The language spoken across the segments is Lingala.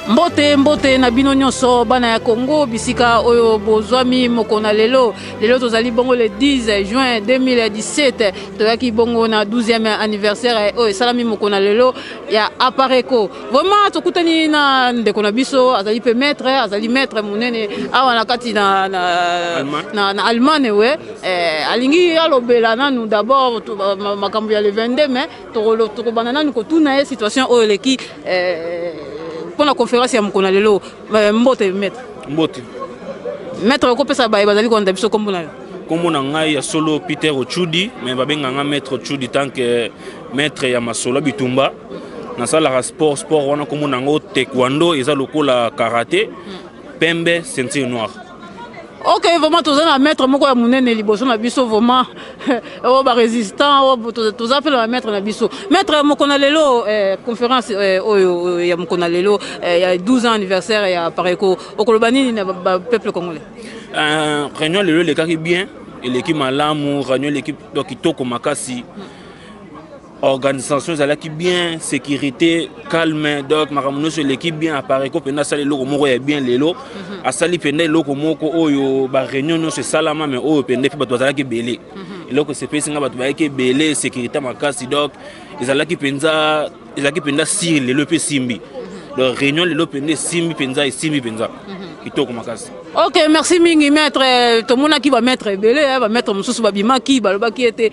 Mbote na bino nyonso bana ya Congo bisika oyo bozwami mokona lelo tozali bongo le 10 juin 2017 toyaki bongo na 12e anniversaire oyo salami mokona lelo ya Apareko. Vraiment tokutani na ndeko na biso azali pe maître munene awa na kati na Allemagne we alingi alobela nanu d'abord makambo ya le 22 mais tokobana nanu kotuna situation oyo leki pour la conférence ya mokona lelo mbote maître ko pesa baye bazali ko ndabiso kombo na ngai ya solo Peter Ochudi mais babenga nga maître Ochudi tant que maître ya masolo bitumba na sala sport wana kombo na ngo taekwondo eza lokola karaté pembe ceinture noire. Ok, vraiment, tous les maîtres, moi, mon nez, les bossons, la biso, vraiment, oh, bah, résistant, tous appels à maître, la biso. Maître, moi, qu'on a l'élo, conférence, il y a mon qu'on a l'élo, il y a 12 ans anniversaire, il y a Pareko, au Kolobani, il y a peuple congolais. Réunion, les cas qui bien, et l'équipe Malamu, réunion, l'équipe Dokito, Makasi. Organisation qui bien, sécurité, calme, donc ma sur l'équipe bien apparaît qu'on peut salir le mot est bien les lots, à salir peine le moko oyo ba réunion non c'est salama mais oyo peine fait bato qui belé, et là que c'est fait singa bato qui belé sécurité makasi donc ils allaient qui penza si le pe simbi, donc réunion le lot peine simbi penza et simbi penza. Ok, merci mingi maître. Tout le monde qui va mettre belé, va mettre Moussous Babima qui était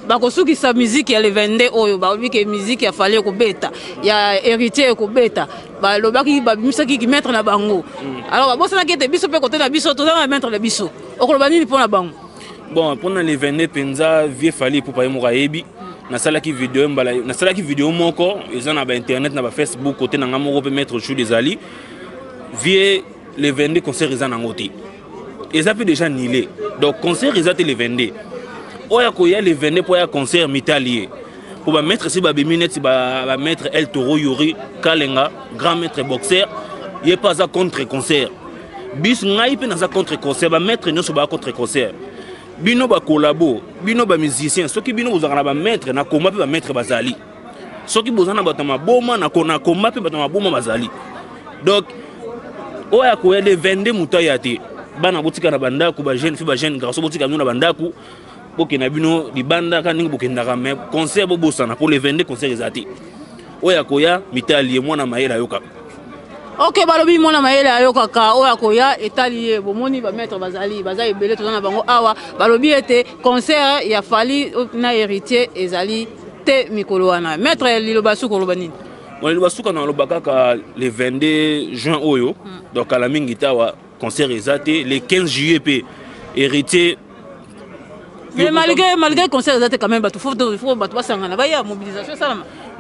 bakosuki sa musique ya le vende oyo ba que musique ya fallait ko beta ya héritier ko beta ba lobaki ba misa ki mettre na bango alors ba bossa na kete biso pe côté na biso to na mettre na biso okolobani ni pona bango bon pendant les vende penza vie fallait pour pa mo kayebi na sala ki vidéo moko eza na ba internet na ba Facebook côté na ngamo pe mettre chou des ali vie les vende concert eza na ngoti eza pe déjà nilé donc concert eza te les vende oya koya les vende pour un concert mitalier pour ba mettre si ba biminette ba mettre El Toro Yori Kalenga grand maître boxeur il pas à contre concert bis ngai pe na za contre concert ba mettre nyoso ba contre concert bino ba collabo bino ba musicien soki bino bozana ba mettre na komba pe ba mettre bazali soki bozana ba tama boma na kona komba pe ba tama boma bazali donc oya koya les vende mutayate bana botika na bandaku ba jeune fi ba jeune garçon botika na bandaku boke na bino libanda kaningi bokendaka mais concert bobosana pour les 22 concerts ezati oya koya mitali mwana maela yoka. Ok, balobi mwana maela yoka ka oya koya etali bomoni ba mettre bazali belé tozana bango awa balobi ete concert ya fali na héritier ezali te mikolo wana maître lilobasu kolobani on lilobasu kana lobaka ka le 22 juin oyo donc à la mingi tawa concert ezati le 15 juillet pe héritier. Mais malgré le concert, il quand même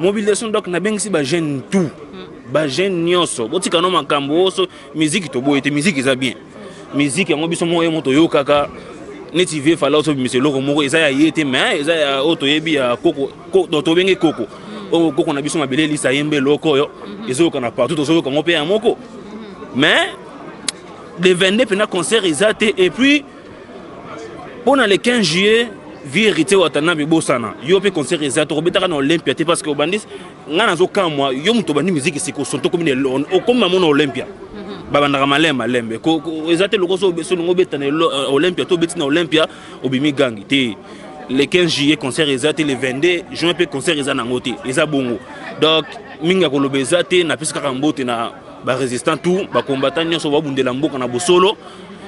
mobilisation donc na bengi si ba jeune tout ba jeune nyonso botika no makambo so musique to boyete musique eza bien musique yango biso mo moto yo kaka neti vie fala so monsieur loko moko eza ya yete mais eza ya auto yebi ya koko to bengi koko o koko na biso mabele lisa yembe loko yo ezo kana partout to so ko pe ya moko mais les 22 pena concert ezate et puis pendant le 15 juillet, vie hérité watana bibosana. Yo pe concert exact robetaka na Olympia parce que bandis ngana zo kamwa yo muto bandi musique siko sonto comme ne comme mamono Olympia. Babandaka malemba lembe ko exact loko so ngo betana Olympia to betina Olympia obimi gangi te. Le 15 juillet concert exact le 22 juin pe concert exact na ngoti eza bongo. Donc minga ko lobezate na pesaka kambote na ba résistant tout ba combattant nyonso ba bundela mboka na bosolo.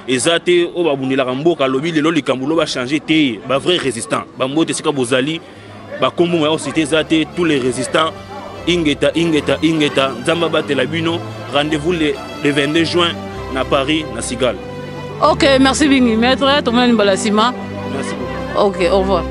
Ezate o babundela kamboka lobi lelo likambulo ba changer te ba vrai résistant ba mbote sika bozali ba kombo ya cité ezate tous les résistants ingeta nzamba batela bino rendez-vous le 22 juin na Paris na Sigal. OK, merci bingi maître, tout le monde balasima. Merci beaucoup. OK, au revoir.